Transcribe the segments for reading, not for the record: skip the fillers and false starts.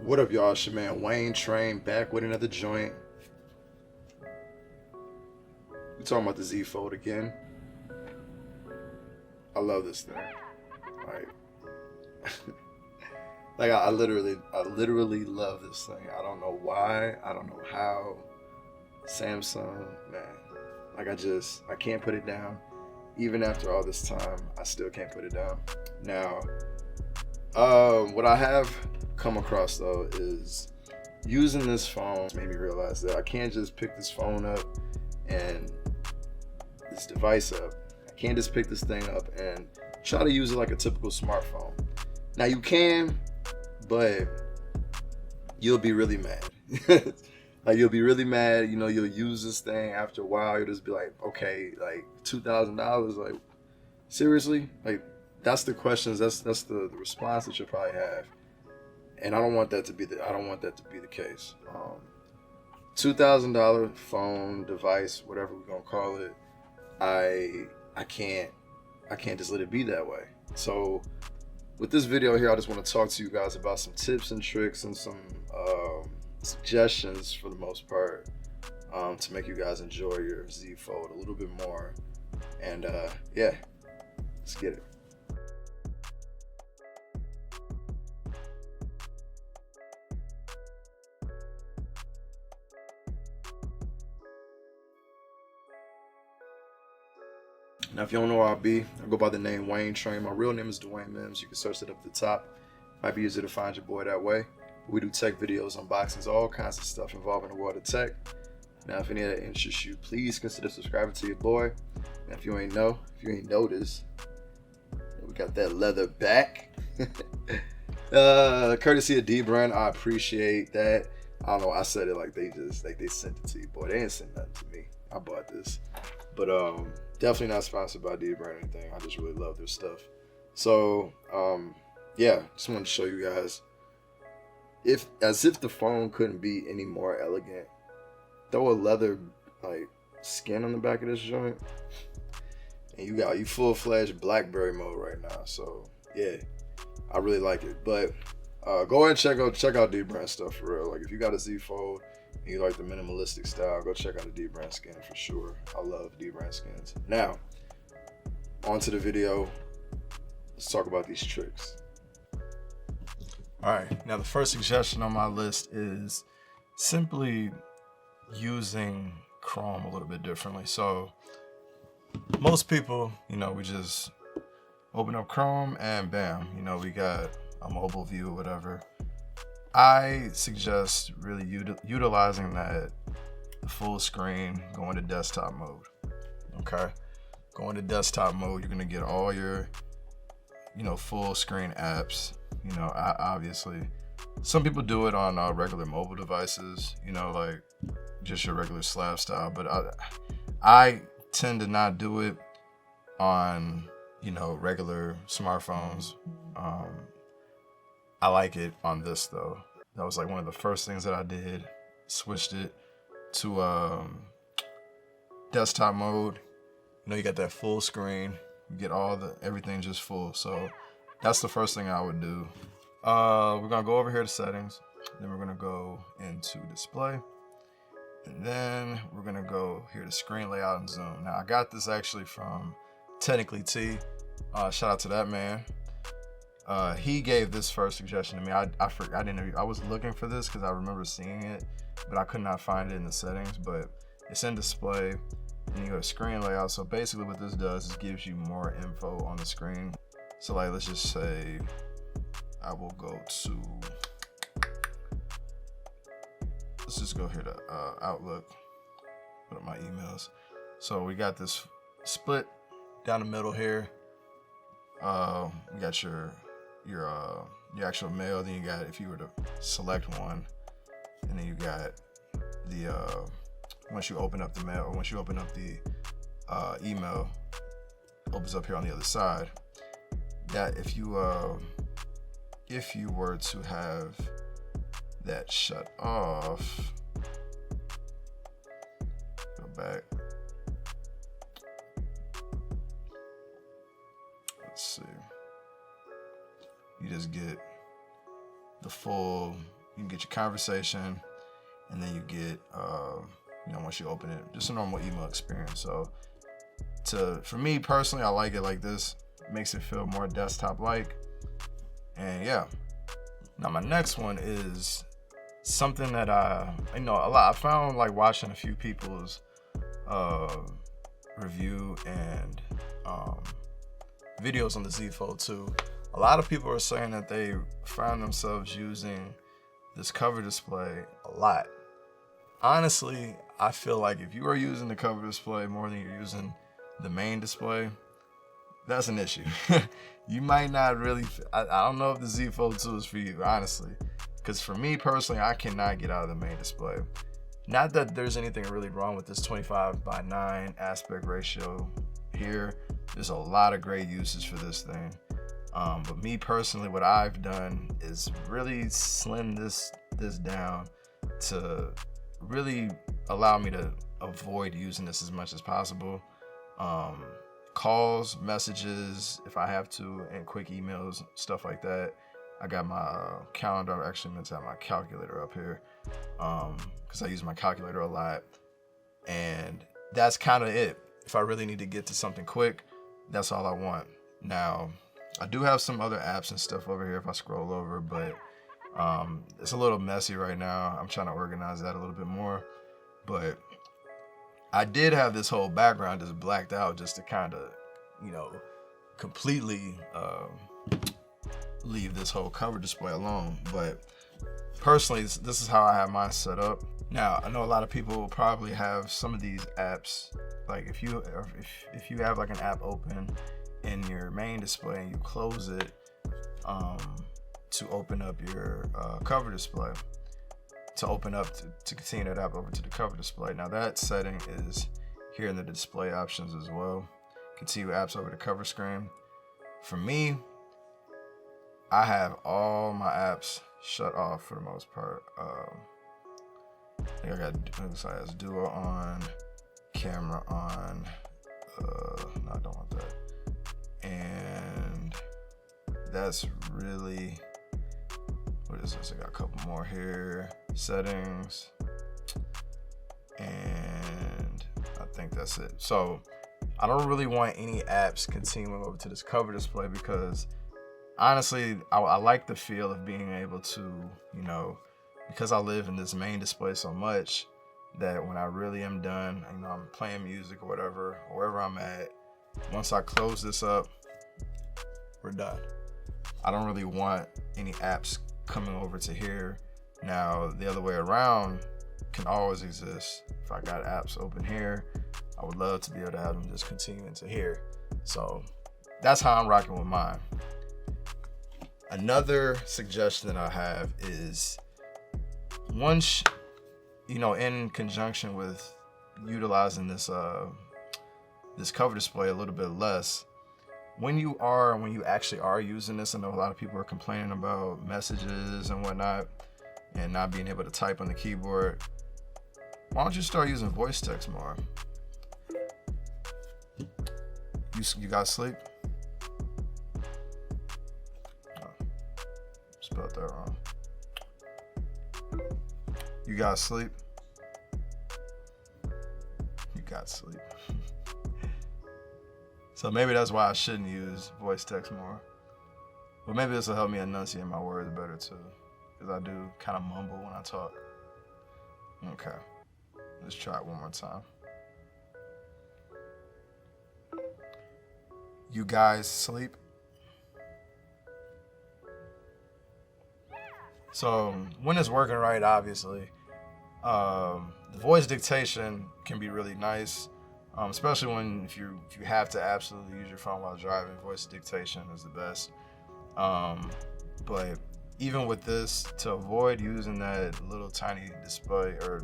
What up, y'all? It's your man Wayne Train back with another joint. We talking about the Z Fold again. I love this thing. Like, I literally love this thing. I don't know why. I don't know how. Samsung, man. I can't put it down. Even after all this time, I still can't put it down. Now, what I have come across though is using this phone made me realize that I can't just pick this phone up and this device up. I can't just pick this thing up and try to use it like a typical smartphone. Now you can, but you'll be really mad. Like you'll be really mad, you know, you'll use this thing after a while, you'll just be like, okay, like $2,000, like seriously? Like that's the questions, that's the response that you'll probably have. And I don't want that to be the case. $2,000 phone, device, whatever we're gonna call it, I can't just let it be that way. So with this video here, I just want to talk to you guys about some tips and tricks and some suggestions for the most part to make you guys enjoy your Z Fold a little bit more. And yeah, let's get it. Now, if you don't know where I go by the name Wayne Train. My real name is Dwayne Mims. You can search it up at the top. Might be easier to find your boy that way. We do tech videos, unboxings, all kinds of stuff involving the world of tech. Now, if any of that interests you, please consider subscribing to your boy. And if you ain't noticed, we got that leather back. Courtesy of D Brand, I appreciate that. I don't know, I said it like they sent it to you, boy. They didn't send nothing to me. I bought this. But definitely not sponsored by D Brand or anything. I just really love their stuff. So yeah, just wanted to show you guys. As if the phone couldn't be any more elegant, throw a leather like skin on the back of this joint, and you full-fledged BlackBerry mode right now. So yeah, I really like it. But go ahead and check out D Brand stuff for real. Like if you got a Z Fold and you like the minimalistic style, go check out the D Brand skin for sure. I love D Brand skins. Now, on to the video. Let's talk about these tricks. All right, now the first suggestion on my list is simply using Chrome a little bit differently. So most people, you know, we just open up Chrome and bam, you know, we got a mobile view or whatever. I suggest really utilizing the full screen, going to desktop mode. Okay, going to desktop mode, you're gonna get all your, you know, full screen apps. You know, obviously, some people do it on regular mobile devices. You know, like just your regular slab style. But I tend to not do it on, you know, regular smartphones. I like it on this though. That was like one of the first things that I did. Switched it to desktop mode. You know, you got that full screen. You get everything just full. So that's the first thing I would do. We're gonna go over here to settings. Then we're gonna go into display. And then we're gonna go here to screen layout and zoom. Now I got this actually from Technically T. Shout out to that man. He gave this first suggestion to me. I was looking for this because I remember seeing it, but I could not find it in the settings. But it's in display, and you go to screen layout. So basically, what this does is gives you more info on the screen. So like, let's just say I will go to. Let's just go here to Outlook. Put up my emails. So we got this split down the middle here. You got your actual mail. Then you got, if you were to select one, and then you got the once you open up the mail, or once you open up the email, opens up here on the other side. That if you were to have that shut off, go back. Let's see. You just get the full you can get your conversation, and then you get, once you open it, just a normal email experience. So for me personally, I like it like this. It makes it feel more desktop-like. And yeah. Now my next one is something that I found like watching a few people's review and videos on the Z Fold 2. A lot of people are saying that they found themselves using this cover display a lot. Honestly, I feel like if you are using the cover display more than you're using the main display, that's an issue. You might not really, I don't know if the Z Fold 2 is for you, honestly. Because for me personally, I cannot get out of the main display. Not that there's anything really wrong with this 25:9 aspect ratio here. There's a lot of great uses for this thing. But me personally, what I've done is really slim this down to really allow me to avoid using this as much as possible. Calls, messages, if I have to, and quick emails, stuff like that. I got my calendar. I actually meant to have my calculator up here because I use my calculator a lot. And that's kind of it. If I really need to get to something quick, that's all I want. Now, I do have some other apps and stuff over here if I scroll over, but it's a little messy right now. I'm trying to organize that a little bit more. But I did have this whole background just blacked out just to kind of, completely leave this whole cover display alone. But personally, this is how I have mine set up. Now, I know a lot of people will probably have some of these apps, like if you have like an app open in your main display and you close it to open up your cover display, to open up to continue that app over to the cover display. Now that setting is here in the display options as well. Continue apps over the cover screen. For me, I have all my apps shut off for the most part. I think I got Duo on, camera on. No, I don't want that. And that's really, what is this? I got a couple more here. Settings. And I think that's it. So I don't really want any apps continuing over to this cover display because honestly, I like the feel of being able to, because I live in this main display so much that when I really am done, I'm playing music or whatever, wherever I'm at, once I close this up, we're done. I don't really want any apps coming over to here. Now, the other way around can always exist. If I got apps open here, I would love to be able to have them just continue into here. So that's how I'm rocking with mine. Another suggestion that I have is once, in conjunction with utilizing this this cover display a little bit less, when you actually are using this, I know a lot of people are complaining about messages and whatnot and not being able to type on the keyboard. Why don't you start using voice text more? You got sleep? Spelled that wrong. You got sleep? You got sleep. So maybe that's why I shouldn't use voice text more. But maybe this will help me enunciate my words better too, because I do kind of mumble when I talk. Okay, let's try it one more time. You guys sleep? So when it's working right, obviously, the voice dictation can be really nice, especially if you have to absolutely use your phone while driving. Voice dictation is the best. But even with this, to avoid using that little tiny display or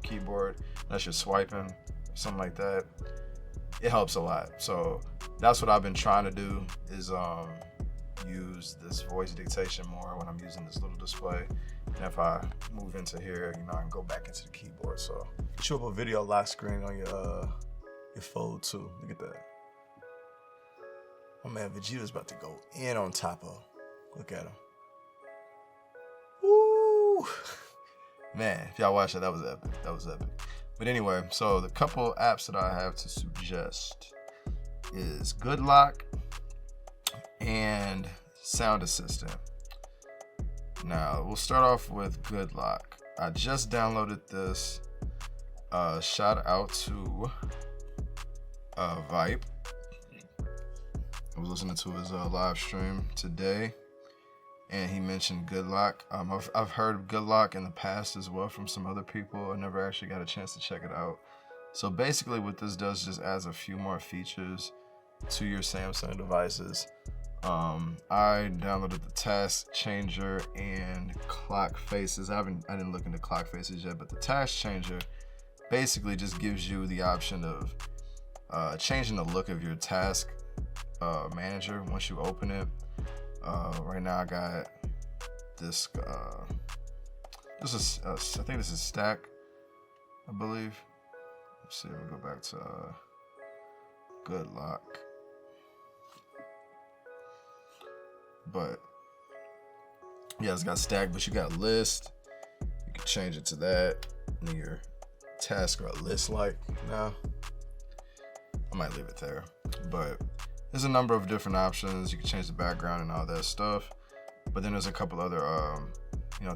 keyboard, unless you're swiping, something like that, it helps a lot. So that's what I've been trying to do is use this voice dictation more when I'm using this little display. And if I move into here, I can go back into the keyboard. So show up a video lock screen on your Fold 2. Look at that. My man Vegeta's about to go in on top of. Look at him. Woo! Woo! Man, if y'all watched that was epic. That was epic. But anyway, so the couple apps that I have to suggest is Good Lock and Sound Assistant. Now, we'll start off with Good Lock. I just downloaded this. Shout out to Vipe. I was listening to his live stream today, and he mentioned Good Lock. I've heard of Good Lock in the past as well from some other people. I never actually got a chance to check it out. So basically what this does just adds a few more features to your Samsung devices. I downloaded the task changer and clock faces. I didn't look into clock faces yet, but the task changer basically just gives you the option of changing the look of your task manager once you open it. Right now I got this. I think this is Stack, I believe. Let's see. We'll go back to Good Lock. But yeah, it's got Stack, but you got List. You can change it to that. And then your tasks are list like now. I might leave it there, but there's a number of different options. You can change the background and all that stuff. But then there's a couple other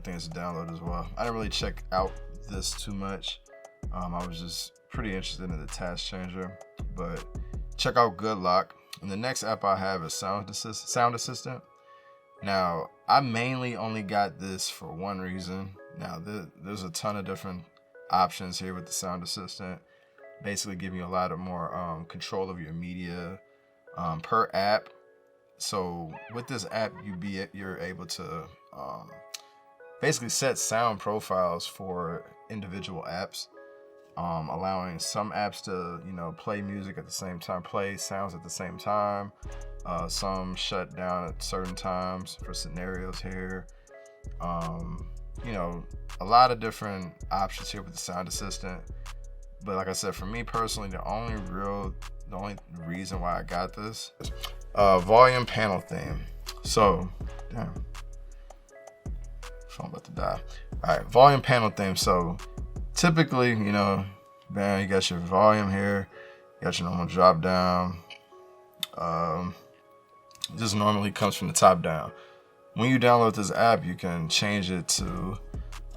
things to download as well. I didn't really check out this too much. I was just pretty interested in the task changer, but check out Good Lock. And the next app I have is Sound Assistant. Now, I mainly only got this for one reason. Now, there's a ton of different options here with the Sound Assistant. Basically giving you a lot of more control of your media per app. So with this app, you're able to basically set sound profiles for individual apps, allowing some apps to play music at the same time, play sounds at the same time. Some shut down at certain times for scenarios here. A lot of different options here with the Sound Assistant. But like I said, for me personally, the only reason why I got this is volume panel theme. So, damn, phone about to die. All right, volume panel theme. So typically, man, you got your volume here, you got your normal drop down. This normally comes from the top down. When you download this app, you can change it to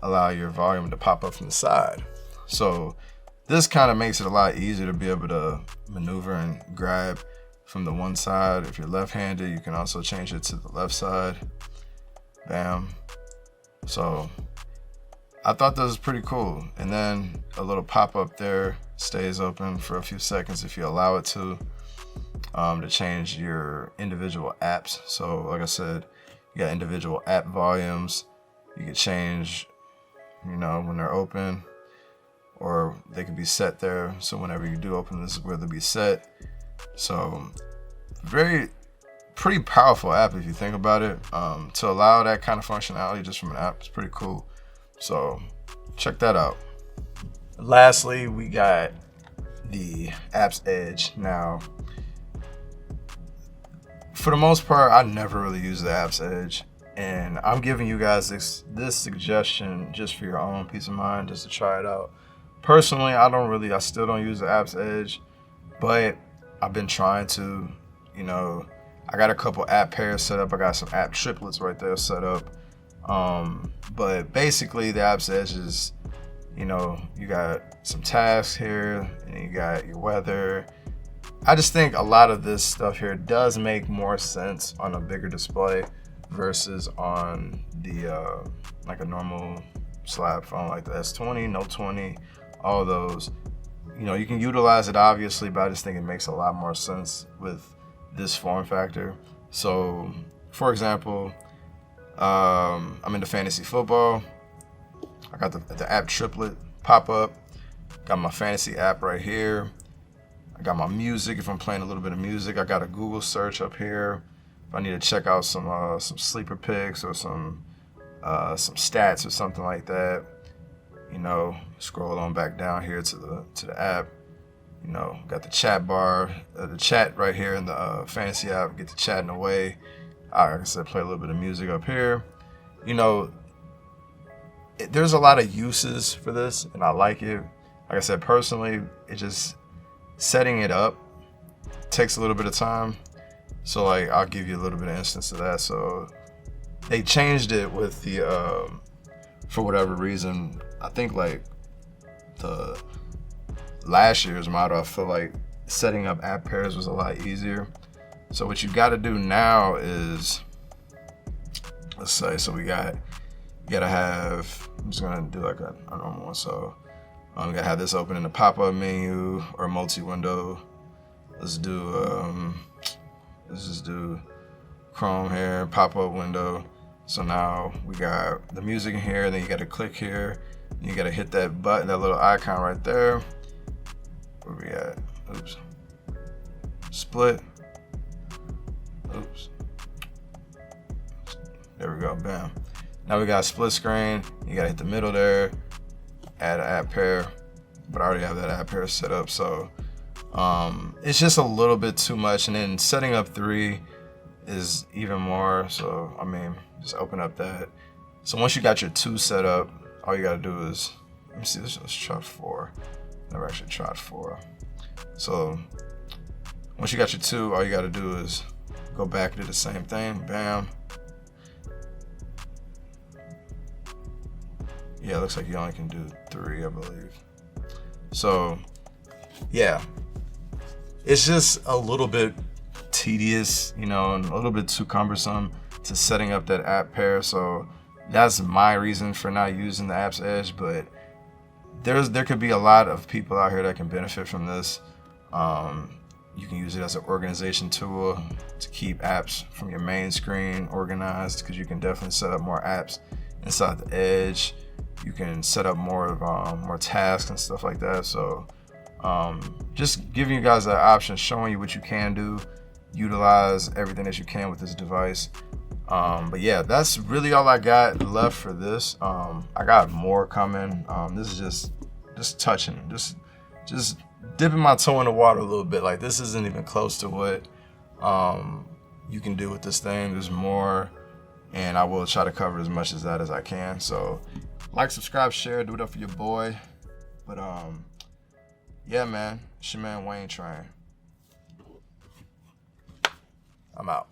allow your volume to pop up from the side. So this kind of makes it a lot easier to be able to maneuver and grab from the one side. If you're left-handed, you can also change it to the left side. Bam. So I thought this was pretty cool. And then a little pop-up there stays open for a few seconds if you allow it to change your individual apps. So like I said, you got individual app volumes. You can change, when they're open, or they can be set there. So whenever you do open, this is where they'll be set. So pretty powerful app if you think about it. To allow that kind of functionality just from an app is pretty cool. So check that out. Lastly, we got the Apps Edge. Now, for the most part, I never really use the Apps Edge, and I'm giving you guys this suggestion just for your own peace of mind, just to try it out. Personally, I still don't use the Apps Edge, but I've been trying to. I got a couple app pairs set up. I got some app triplets right there set up. But basically, the Apps Edge is, you got some tasks here, and you got your weather. I just think a lot of this stuff here does make more sense on a bigger display versus on the like a normal slab phone like the S20, Note 20, all those. You can utilize it obviously, but I just think it makes a lot more sense with this form factor. So, for example, I'm into fantasy football. I got the app triplet pop up. Got my fantasy app right here. I got my music if I'm playing a little bit of music. I got a Google search up here if I need to check out some sleeper picks or some stats or something like that. Scroll on back down here to the app. Got the chat bar, the chat right here in the fantasy app. Get the chatting away. Like I said, play a little bit of music up here. there's a lot of uses for this, and I like it. Like I said, personally, it just setting it up takes a little bit of time. So like, I'll give you a little bit of instance of that. So they changed it with the for whatever reason. I think like the last year's model, I feel like setting up app pairs was a lot easier. So what you got to do now is, let's say, so you gotta have, I'm just gonna do like a normal one. So you gotta have this open in the pop-up menu or multi-window. Let's just do Chrome here, pop-up window. So now we got the music in here, then you gotta click here, and you gotta hit that button, that little icon right there. Where we at? Oops. Split. Oops. There we go, bam. Now we got split screen. You gotta hit the middle there, add an app pair, but I already have that app pair set up, so it's just a little bit too much. And then setting up 3 is even more. So I mean, just open up that. So once you got your 2 set up, all you gotta do is, let me see, let's try 4. Never actually tried 4. So once you got your 2, all you gotta do is go back and do the same thing, bam. Yeah, it looks like you only can do 3, I believe. So yeah, it's just a little bit tedious, you know, and a little bit too cumbersome to setting up that app pair. So that's my reason for not using the Apps Edge, but there could be a lot of people out here that can benefit from this. You can use it as an organization tool to keep apps from your main screen organized, because you can definitely set up more apps inside the Edge. You can set up more tasks and stuff like that. So just giving you guys that option, showing you what you can do, utilize everything that you can with this device. But yeah, that's really all I got left for this. I got more coming. This is just touching, just dipping my toe in the water a little bit. Like, this isn't even close to what you can do with this thing. There's more, and I will try to cover as much as that as I can. So like, subscribe, share, do it up for your boy. But yeah, man, it's your man Wayne Train. I'm out.